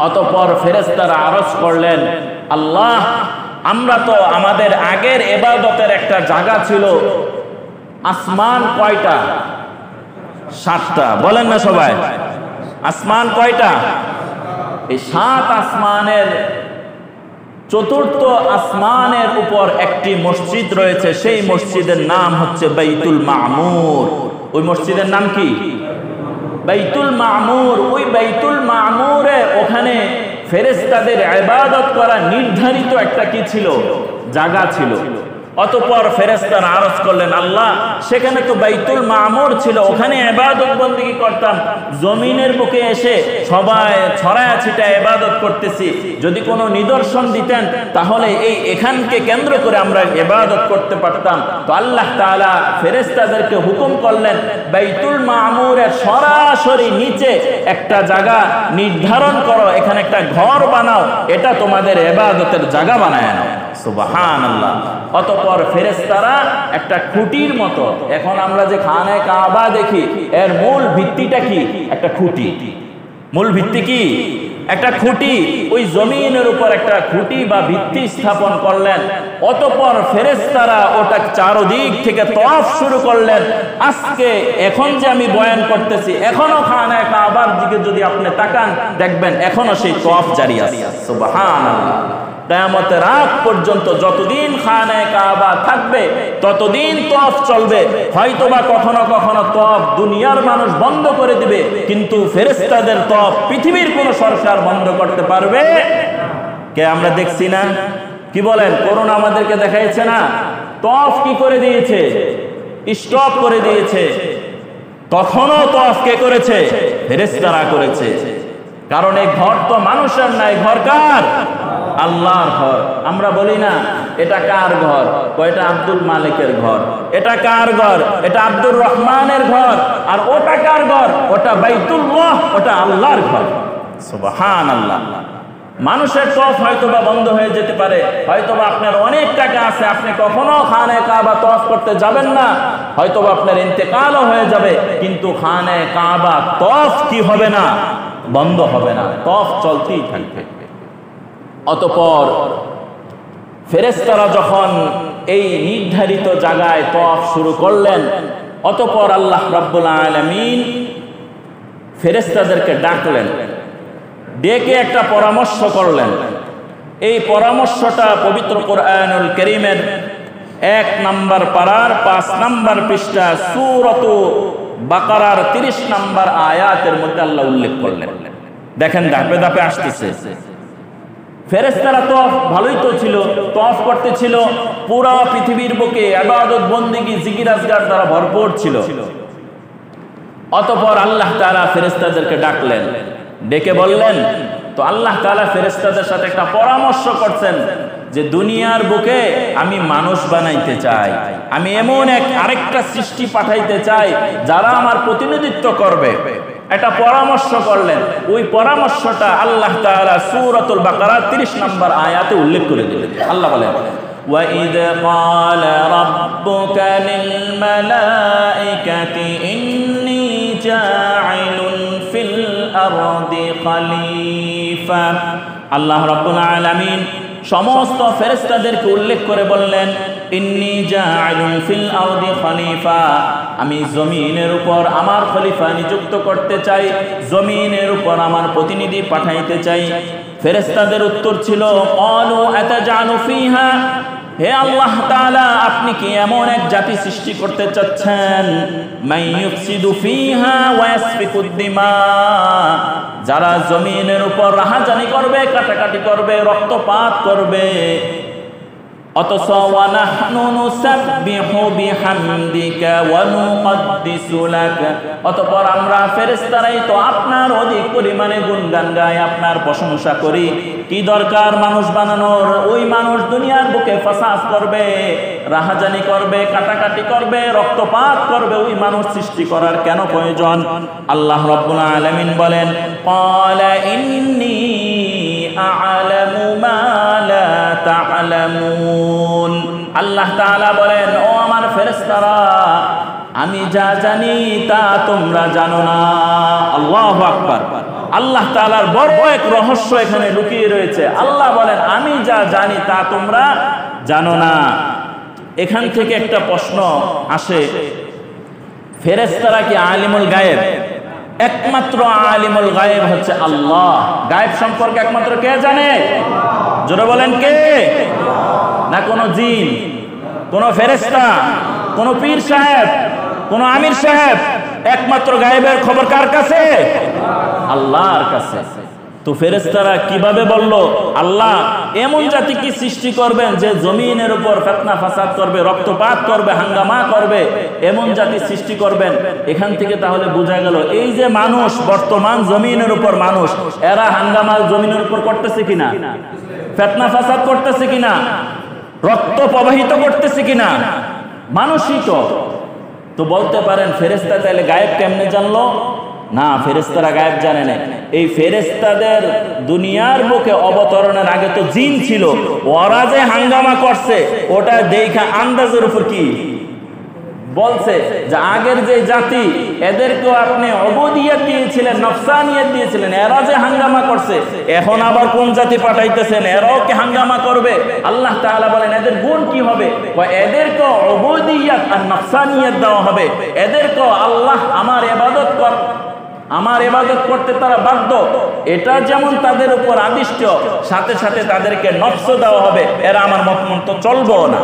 অতঃপর ফেরেশতারা আরজ করলেন, আল্লাহ, আমরা তো আমাদের আগের ইবাদতের একটা জায়গা ছিল, আসমান কয়টা? 7টা। বলেন না সবাই, আসমান কয়টা? এই 7 আসমানের চতুর্থ আসমানের উপর একটি মসজিদ রয়েছে, সেই মসজিদের নাম হচ্ছে বাইতুল মামুর। ওই মসজিদের নাম কি? বাইতুল মামুর। ওই বাইতুল মামুরে ওখানে ফেরেশতাদের ইবাদত করা নির্ধারিত একটা কি ছিল? জায়গা ছিল। অতঃপর ফেরেশতারা আরজ করলেন, আল্লাহ, সেখানে তো বাইতুল মামুর ছিল, ওখানে ইবাদত বন্দেগী করতাম, জমিনের বুকে এসে সবাই ছড়ায়া ছিটা ইবাদত করতেছি, যদি কোনো নিদর্শন দিতেন তাহলে এই এখানকে কেন্দ্র করে আমরা ইবাদত করতে পারতাম। তো আল্লাহ তাআলা ফেরেশতাদেরকে হুকুম করলেন, বাইতুল মামুরের সরাসরি নিচে একটা জায়গা নির্ধারণ করো, এখানে একটা ঘর বানাও, এটা তোমাদের ইবাদতের জায়গা বানায় নাও। সুবহানাল্লাহ। অতঃপর ফেরেশতারা একটা খুঁটির মতো, এখন আমরা যে খানে কাবা দেখি এর মূল ভিত্তিটা কি? একটা খুঁটি। মূল ভিত্তি কি? একটা খুঁটি। ওই জমিনের উপর একটা খুঁটি বা ভিত্তি স্থাপন করলেন। অতঃপর ফেরেশতারা ওটা চারদিক থেকে তওয়াফ শুরু করলেন। আজকে এখন যে আমি বয়ান করতেছি, এখনো খানে কাবার দিকে যদি আপনি তাকান দেখবেন এখনো সেই তওয়াফ জারি আছে। সুবহানাল্লাহ। কিয়ামতের আগ পর্যন্ত যতদিন খানে কাবা থাকবে ততদিন তওয়াফ চলবে। হয়তোবা কখনো কখনো তওয়াফ দুনিয়ার মানুষ বন্ধ করে দিবে, কিন্তু ফেরেশতাদের তওয়াফ পৃথিবীর কোন সরকার বন্ধ করতে পারবে কে? আমরা দেখছি না? কি বলেন? করোনা আমাদেরকে দেখাইছে না? তওয়াফ কি করে দিয়েছে? স্টপ করে দিয়েছে। তখনও তওয়াফ কে করেছে? ফেরেশতারা করেছে। কারণ এই ঘর তো মানুষের নাই, ঘর কার? আল্লাহর ঘর। আমরা বলি না এটা কার ঘর? এটা আব্দুল মালিকের ঘর। এটা কার ঘর? এটা আব্দুর রহমানের ঘর। আর ওটা কার ঘর? ওটা বাইতুল্লাহ, ওটা আল্লাহর ঘর। সুবহানাল্লাহ। মানুষের তওয়াফ হয়তোবা বন্ধ হয়ে যেতে পারে, হয়তোবা আপনার অনেক টাকা আছে, আপনি কখনো খানে কাবা তওয়াফ করতে যাবেন না, হয়তোবা আপনার ইন্তেকালও হয়ে যাবে, কিন্তু খানে কাবা তওয়াফ কি হবে না? বন্ধ হবে না, তওয়াফ চলতেই থাকবে। অতঃপর ফেরেশতারা যখন এই নির্ধারিত জায়গায় তওয়াফ শুরু করলেন, অতঃপর আল্লাহ রাব্বুল আলামিন ফেরেশতাদেরকে ডাকলেন, ডেকে একটা পরামর্শ করলেন। এই পরামর্শটা পবিত্র কোরআনুল কারীমের 1 নম্বর পারার 5 নম্বর পৃষ্ঠা সূরাত বাকারার 30 নম্বর আয়াতের মধ্যে আল্লাহ উল্লেখ করলেন। দেখেন ধাপে ধাপে আসতেছে। ফেরেশতারা তো ভালোই তো ছিল, তওয়াফ করতেছিল, পুরো পৃথিবীর বুকে ইবাদত বন্দেগী জিকির আজকার দ্বারা ভরপুর ছিল। অতঃপর আল্লাহ তাআলা ফেরেশতাদেরকে ডাকলেন, ডেকে বললেন, তো আল্লাহ তাআলা ফেরেশতাদের সাথে একটা পরামর্শ করছেন যে দুনিয়ার বুকে আমি মানুষ বানাইতে চাই, আমি এমন আরেকটা সৃষ্টি পাঠাইতে চাই যারা আমার প্রতিনিধিত্ব করবে। একটা পরামর্শ করলেন। ওই পরামর্শটা আল্লাহ তাআলা সূরাতুল বাকারা 30 নম্বর আয়াতে উল্লেখ করে দিলেন। আল্লাহ বলেন, وَإِذْ قَالَ رَبُّكَ لِلْمَلَائِكَةِ إِنِّي جَاعِلٌ فِي الْأَرْضِ خَلِيفَةً। আল্লাহ রাব্বুল আলামিন সমস্ত ফেরেশতাদেরকে উল্লেখ করে বললেন, ইন্নী জাআইলুন ফিল আরদি খলিফা, আমি জমিনের উপর আমার খলিফা নিযুক্ত করতে চাই, জমিনের উপর আমার প্রতিনিধি পাঠাইতে চাই। ফেরেশতাদের উত্তর ছিল, ক্বালু আতাজালু ফিহা, হে আল্লাহ তাআলা আপনি কি এমন এক জাতি সৃষ্টি করতে চাচ্ছেন, মাইয়ুফসিদু ফিহা ওয়া ইয়াসফিকুদ দিমা, যারা জমিনের উপর রাহাজানি করবে, কাটাকাটি করবে, রক্তপাত করবে। অতঃ ওয়া নাহনু নুসাব্বিহু বিহামদিকা ওয়া নুকদ্দিসু লাক, অতঃপর আমরা ফেরেশতারাই তো আপনার অধিক পরিমাণে গুণগান গাই, আপনার প্রশংসা করি। কি দরকার মানুষ বানানোর? ওই মানুষ দুনিয়ার বুকে ফাসাদ করবে, রাহাজানি করবে, কাটাকাটি করবে, রক্তপাত করবে, ওই মানুষ সৃষ্টি করার কেন প্রয়োজন? আল্লাহ রাব্বুল আলামিন বলেন, ক্বালা ইন্নী আ'লামু মা লা তা'লামুন। আল্লাহ তাআলা বলেন, ও আমার ফেরেশতারা, আমি যা জানি তা তোমরা জানো না। আল্লাহু আকবার। আল্লাহ তাআলার বড় এক রহস্য এখানে লুকিয়ে রয়েছে। আল্লাহ বলেন, আমি যা জানি তা তোমরা জানো না। এখান থেকে একটা প্রশ্ন আসে, ফেরেশতারা কি আলিমুল গায়েব? একমাত্র আলিমুল গায়েব হচ্ছে আল্লাহ। গায়েব সম্পর্কে একমাত্র কে জানে? জোরে বলেন, কে? না কোন জিন, কোন ফেরেশতা, কোন পীর সাহেব, কোন আমির সাহেব? একমাত্র গায়েবের খবর কার কাছে? আল্লাহর কাছে। তো ফেরেশতারা কিভাবে বলল আল্লাহ এমন জাতি কি সৃষ্টি করবেন যে জমিনের উপর ফিতনা ফাসাদ করবে, রক্তপাত করবে, হাঙ্গামা করবে, এমন জাতি সৃষ্টি করবেন? এখান থেকে তাহলে বোঝা গেল এই যে মানুষ, বর্তমান জমিনের উপর মানুষ, এরা হাঙ্গামা জমিনের উপর করতেছে কিনা, ফিতনা ফাসাদ করতেছে কিনা, রক্ত প্রবাহিত করতেছে কিনা? মানুষই তো বলতে পারেন ফেরেশতা তাহলে গায়েব কেমনে জানলো? না, ফেরেশতারা গায়েব জানে না। এই ফেরেশতাদের দুনিয়ার বুকে অবতরণের আগে তো জিন ছিল, ওরা যে হাঙ্গামা করছে ওটা দেখা আন্দাজের উপর কি বলছে যে আগের যে জাতি এদেরকেও আপনি উবুদিয়ত দিয়েছিলেন, নফসানিয়ত দিয়েছিলেন, এরা যে হাঙ্গামা করছে, এখন আবার কোন জাতি পাঠাইতেছেন, এরাও কি হাঙ্গামা করবে? আল্লাহ তাআলা বলেন এদের গুণ কি হবে? এদেরকেও উবুদিয়ত আর নফসানিয়ত দেওয়া হবে, এদেরকেও আল্লাহ আমার ইবাদত করতে তারা বাধ্য, এটা যেমন তাদের উপর আদিষ্ট, সাথে সাথে তাদেরকে নফস দেওয়া হবে, এরা আমার মত মতো চলবো না।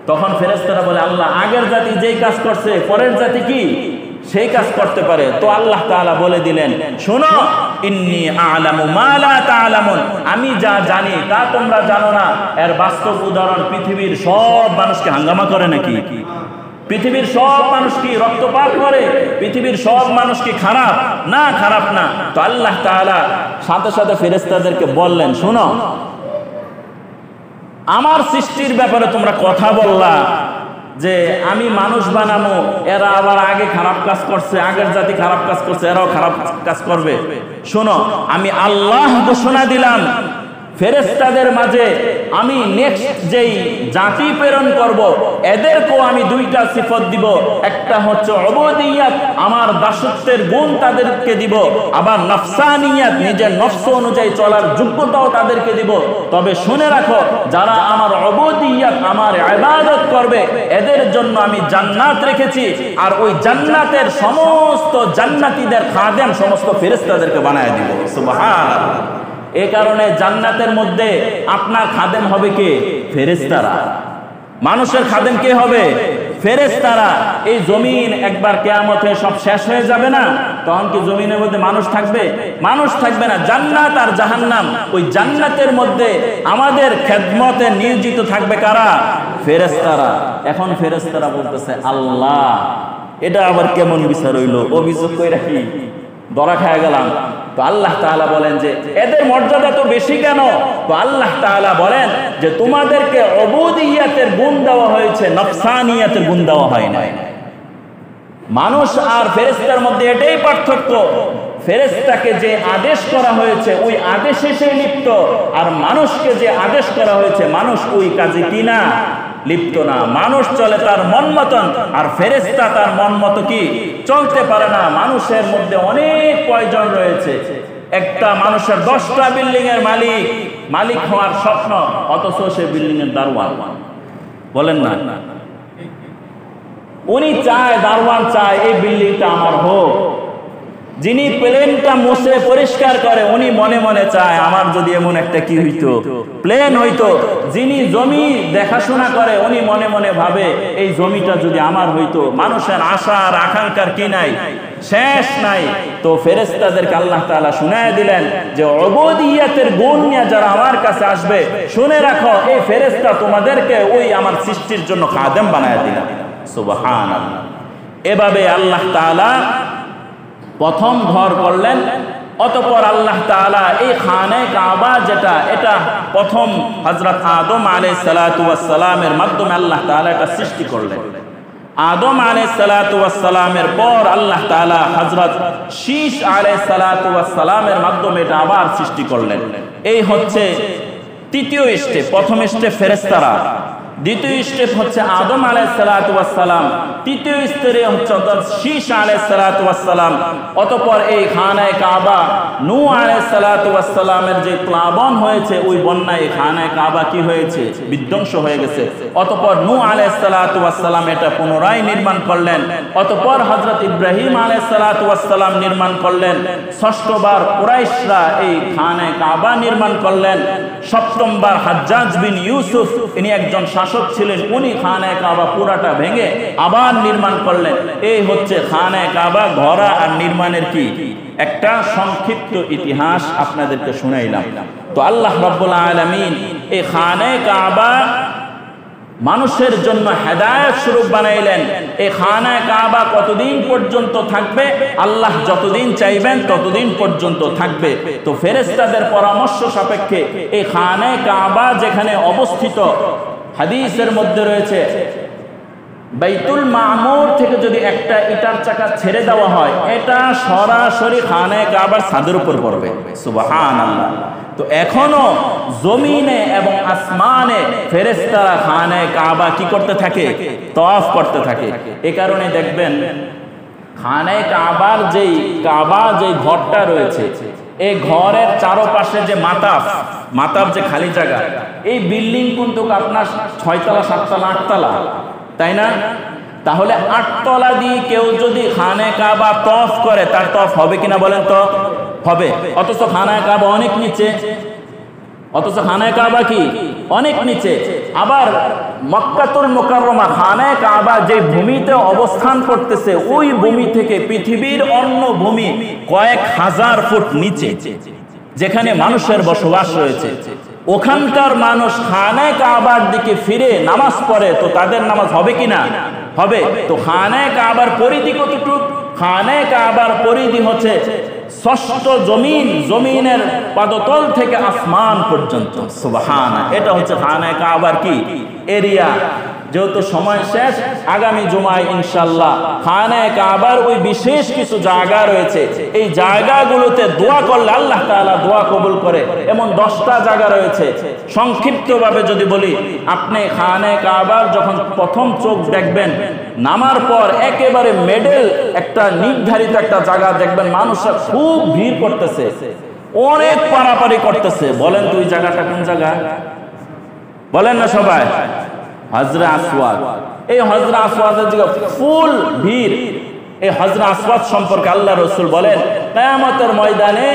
তখন ফেরেশতারা বলে আল্লাহ আগের জাতি যেই কাজ করছে পরের জাতি কি সেই কাজ করতে পারে? তো আল্লাহ তাআলা বলে দিলেন শোনো, ইন্নী আ'লামু মা লা তা'লামুন, আমি যা জানি তা তোমরা জানো না। এর বাস্তব উদাহরণ, পৃথিবীর সব মানুষকে হাঙ্গামা করে নাকি? পৃথিবীর সব মানুষ কি রক্তপাত করে? পৃথিবীর সব মানুষ কি খারাপ? না, খারাপ না। তো আল্লাহ তাআলা সাথে সাথে ফেরেশতাদেরকে বললেন শোনো, আমার সৃষ্টির ব্যাপারে তোমরা কথা বললা যে আমি মানুষ বানাবো, এরা আবার আগে খারাপ কাজ করছে, আগের জাতি খারাপ কাজ করছে, এরাও খারাপ কাজ করবে। শোনো, আমি আল্লাহ ঘোষণা দিলাম ফেরেশতাদের মাঝে আমি নেক্সট যেই জাতি প্রেরণ করব এদেরকেও আমি দুইটা সিফত দিব, একটা হচ্ছে উবুদিয়ত, আমার দাসত্বের গুণ তাদেরকে দিব, আবার নফসানিয়ত, নিজের নফস অনুযায়ী চলার যোগ্যতাও তাদেরকে দিব। তবে শুনে রাখো, যারা আমার উবুদিয়ত, আমার ইবাদত করবে, এদের জন্য আমি জান্নাত রেখেছি, আর ওই জান্নাতের সমস্ত জান্নাতীদের খাদেম সমস্ত ফেরেশতাদেরকে বানায় দিব। সুবহানাল্লাহ। এ কারণে জান্নাতের মধ্যে আপনার খাদেম হবে কে? ফেরেশতারা। মানুষের খাদেম কে হবে? ফেরেশতারা। এই জমিন একবার কিয়ামতে সব শেষ হয়ে যাবে না, তখন কি জমিনের মধ্যে মানুষ থাকবে? মানুষ থাকবে না। জান্নাত আর জাহান্নাম, ওই জান্নাতের মধ্যে আমাদের খেদমতে নিয়োজিত থাকবে কারা? ফেরেশতারা। এখন ফেরেশতারা বলতেছে আল্লাহ এটা আবার কেমন বিচার হইল? অভিযোগ কই রাখি, ধরা খেয়ে গেলাম। তো আল্লাহ তাআলা বলেন যে এদের মর্যাদা তো বেশি কেন? তো আল্লাহ তাআলা বলেন যে তোমাদেরকে উবুদিয়তের গুণ দেওয়া হয়েছে, নফসানিয়তের গুণ দেওয়া হয় নাই। মানুষ আর ফেরেশতার মধ্যে এটাই পার্থক্য, ফেরেশতাকে যে আদেশ করা হয়েছে ওই আদেশে সে লিপ্ত, আর মানুষকে যে আদেশ করা হয়েছে মানুষ ওই কাজে কি না লিপ্ত না। মানুষ চলে তার মন মতন, আর ফেরেশতা তার মন মতো কি চলতে পারে না। মানুষের মধ্যে অনেক প্রয়োজন রয়েছে। একটা মানুষের 10টা বিল্ডিং এর মালিক হওয়ার স্বপ্ন, অথচ সে বিল্ডিং এর দারোয়ান। বলেন না, উনি চায়, দারোয়ান চায় এই বিল্ডিংটা আমার হোক। যিনি প্লেনটা মুছে পরিষ্কার করে উনি মনে মনে চায় আমার যদি এমন একটা কি হইতো, প্লেন হইতো। যিনি জমি দেখাশোনা করে উনি মনে মনে ভাবে এই জমিটা যদি আমার হইতো। মানুষের আশা আর আকাঙ্ক্ষার কি নাই, শেষ নাই। তো ফেরেশতাদেরকে আল্লাহ তাআলা শুনায় দিলেন যে উবুদিয়তের গুণ নিয়ে যারা আমার কাছে আসবে, শুনে রাখো এই ফেরেশতা তোমাদেরকে ওই আমার সৃষ্টির জন্য খাদেম বানায় দিলাম। সুবহানাল্লাহ। এভাবে আল্লাহ তাআলা প্রথম ঘর করলেন। অতঃপর আল্লাহ তাআলা এই খানে কাবা যেটা, এটা প্রথম হযরত আদম আলাইহিস সালাতু ওয়াস সালামের মাধ্যমে আল্লাহ তাআলা এটা সৃষ্টি করলেন। আদম আলাইহিস সালাতু ওয়াস সালামের পর আল্লাহ তাআলা হযরত শীশ আলাইহিস সালাতু ওয়াস সালামের মাধ্যমে এটা আবার সৃষ্টি করলেন। এই হচ্ছে তৃতীয় স্টেপ। প্রথম স্টেপ ফেরেশতারা, দ্বিতীয় স্টেপ হচ্ছে আদম আলাইহিস সালাতু ওয়াস সালাম, তৃতীয় স্তরে হচ্ছে শীশ আলাইহিস সালাতু ওয়াস সালাম। অতঃপর এই খানায়ে কাবা নূহ আলাইহিস সালাতু ওয়াস সালামের যে প্লাবন হয়েছে ওই বন্যায় খানায়ে কাবা কি হয়েছে? বিধ্বংস হয়ে গেছে। অতঃপর নূহ আলাইহিস সালাতু ওয়াস সালাম এটা পুনরায় নির্মাণ করলেন। অতঃপর হযরত ইব্রাহিম আলাইহিস সালাতু ওয়াস সালাম নির্মাণ করলেন। ষষ্ঠবার কুরাইশরা এই খানায়ে কাবা নির্মাণ করলেন। সপ্তমবার হাজ্জাজ বিন ইউসুফ, ইনি একজন শাসক ছিলেন, উনি খানায়ে কাবা পুরাটা ভেঙে আবার নির্মাণ করলেন। এই হচ্ছে খানায়ে কাবা গড়া আর নির্মাণের কি একটা সংক্ষিপ্ত ইতিহাস আপনাদেরকে শুনাইলাম। তো আল্লাহ রাব্বুল আলামিন এই খানায়ে কাবা মানুষের জন্য হেদায়েত স্বরূপ বানাইলেন। এই খানায়ে কাবা কতদিন পর্যন্ত থাকবে? আল্লাহ যতদিন চাইবেন ততদিন পর্যন্ত থাকবে। তো ফেরেশতাদের পরামর্শ সাপেক্ষে এই খানায়ে কাবা যেখানে অবস্থিত, হাদিসের মধ্যে রয়েছে বাইতুল মামুর থেকে যদি একটা ইটার চাকা ছেড়ে দেওয়া হয়, এটা সরাসরি খানে কাবার ছাদের উপর পড়বে। সুবহানাল্লাহ। তো এখনো জমিনে এবং আসমানে ফেরেশতারা খানে কাবা কি করতে থাকে? তওয়াফ করতে থাকে। এই কারণে দেখবেন খানে কাবার যেই ঘরটা রয়েছে, এই ঘরের চারপাশে যে মাতাব যে খালি জায়গা, এই বিল্ডিং কিন্তু আপনার 6 তলা 7 তলা 8 তলা, তাই না? তাহলে 8 তলা দিয়ে কেউ যদি খানে কাবা তওয়াফ করে, তার তওয়াফ হবে কিনা বলেন তো? হবে। অথচ খানে কাবা অনেক নিচে, কি অনেক নিচে। আবার মক্কাতুল মুকাররমা খানে কাবা যে ভূমিতে অবস্থান করতেছে, ওই ভূমি থেকে পৃথিবীর অন্য ভূমি কয়েক হাজার ফুট নিচে, যেখানে মানুষের বসবাস রয়েছে। ওখানকার মানুষ খানে কাবার দিকে ফিরে নামাজ পড়ে, তো তাদের নামাজ হবে কিনা? হবে। তো খানে কাবার পরিধি কতটুকু? খানে কাবার পরিধি হচ্ছে ষষ্ঠ জমিনের পাদতল থেকে আসমান পর্যন্ত। সুবহানাল্লাহ। এটা হচ্ছে খানে কাবার কি এরিয়া। যেহেতু সময় শেষ, আগামী জুমায় ইনশাআল্লাহ খানে কাবার ওই বিশেষ কিছু জায়গা রয়েছে, এই জায়গাগুলোতে দোয়া করলে আল্লাহ তাআলা দোয়া কবুল করে, এমন 10টা জায়গা রয়েছে। সংক্ষিপ্তভাবে যদি বলি, আপনি খানে কাবার যখন প্রথম চোখ দেখবেন, নামার পর একেবারে মেডেল একটা নির্ধারিত একটা জায়গা দেখবেন, মানুষরা খুব ভিড় করতেছে, অনেক পারাপারি করতেছে। বলেন তো ওই জায়গাটা কোন জায়গা? বলেন না সবাই? হজরে আসওয়াদ। এই হজরে আসওয়াদের জায়গা ফুল ভিড়। এই হজরে আসওয়াদ সম্পর্কে আল্লাহ রাসূল বলেন, কিয়ামতের ময়দানে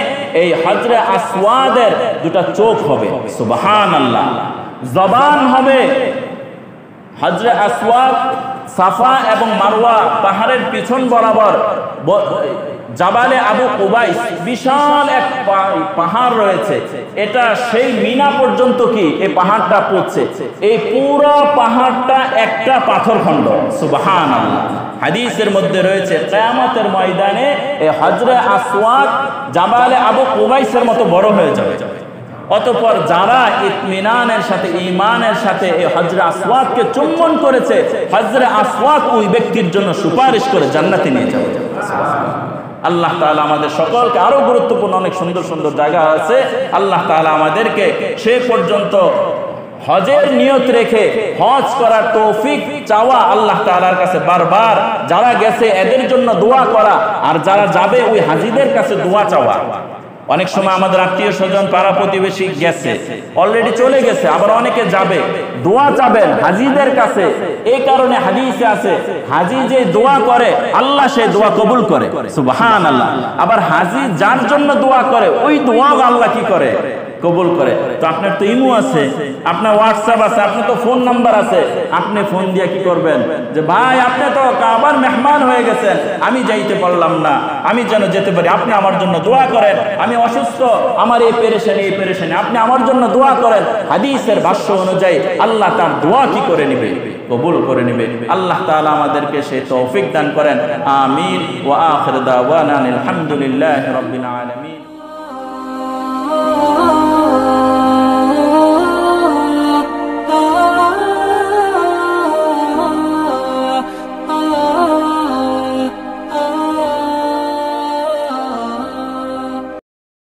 এই হজরে আসওয়াদের দুটো চোখ হবে। সুবহানাল্লাহ। জবান হবে। হজরে আসওয়াদ সাফা এবং মারওয়া পাহাড়ের পিছন বরাবর জাবালে আবু কুবাইস বিশাল এক পাহাড় রয়েছে। এটা সেই মিনা পর্যন্ত কি এই পাহাড়টা পড়ছে। এই পুরো পাহাড়টা একটা পাথরখণ্ড। সুবহানাল্লাহ। হাদিসের মধ্যে রয়েছে কিয়ামতের ময়দানে এই হজরে আসওয়াদ জাবালে আবু কুবাইসের মতো বড় হয়ে যাবে। অতঃপর যারা ইতমিনানের সাথে, ঈমানের সাথে এই হজরে আসওয়াদকে চুম্বন করেছে, হজরে আসওয়াদ ওই ব্যক্তির জন্য সুপারিশ করে জান্নাতে নিয়ে যাবে। আল্লাহ তাআলা আমাদের সকলকে, আরো গুরুত্বপূর্ণ অনেক সুন্দর সুন্দর জায়গা আছে, আল্লাহ তাআলা আমাদেরকে সে পর্যন্ত হজের নিয়ত রেখে হজ করার তৌফিক চাওয়া, আল্লাহ তাআলার কাছে বারবার, যারা গেছে এদের জন্য দোয়া করা, আর যারা যাবে ওই হাজীদের কাছে দোয়া চাওয়া। অনেক সময় আমাদের আত্মীয় স্বজন পাড়া প্রতিবেশী গেছে, অলরেডি চলে গেছে, আবার অনেকে যাবে, দোয়া চাবেন হাজীদের কাছে। এই কারণে হাদিসে আছে, হাজী যে দোয়া করে আল্লাহ সেই দোয়া কবুল করে। সুবহানাল্লাহ। আবার হাজী যার জন্য দোয়া করে ওই দোয়া আল্লাহ কি করে? কবুল করে। তো আপনার তো ইমো আছে, আপনার হোয়াটসঅ্যাপ আছে, আপনার তো ফোন নাম্বার আছে, আপনি ফোন দিয়ে কি করবেন যে ভাই আপনি তো কাবার মেহমান হয়ে গেছেন, আমি যাইতে পারলাম না, আমি যেন যেতে পারি, আপনি আমার জন্য দোয়া করেন, আমি অসুস্থ, আমার এই পেরেশানি, আপনি আমার জন্য দোয়া করেন। হাদিসের ভাষ্য অনুযায়ী আল্লাহ তার দোয়া কি করে নেবে? কবুল করে নেবে। আল্লাহ তাআলা আমাদেরকে সেই তৌফিক দান করেন। আমিন। ওয়া আখির দাওয়ানা আলহামদুলিল্লাহি রাব্বিল আলামিন।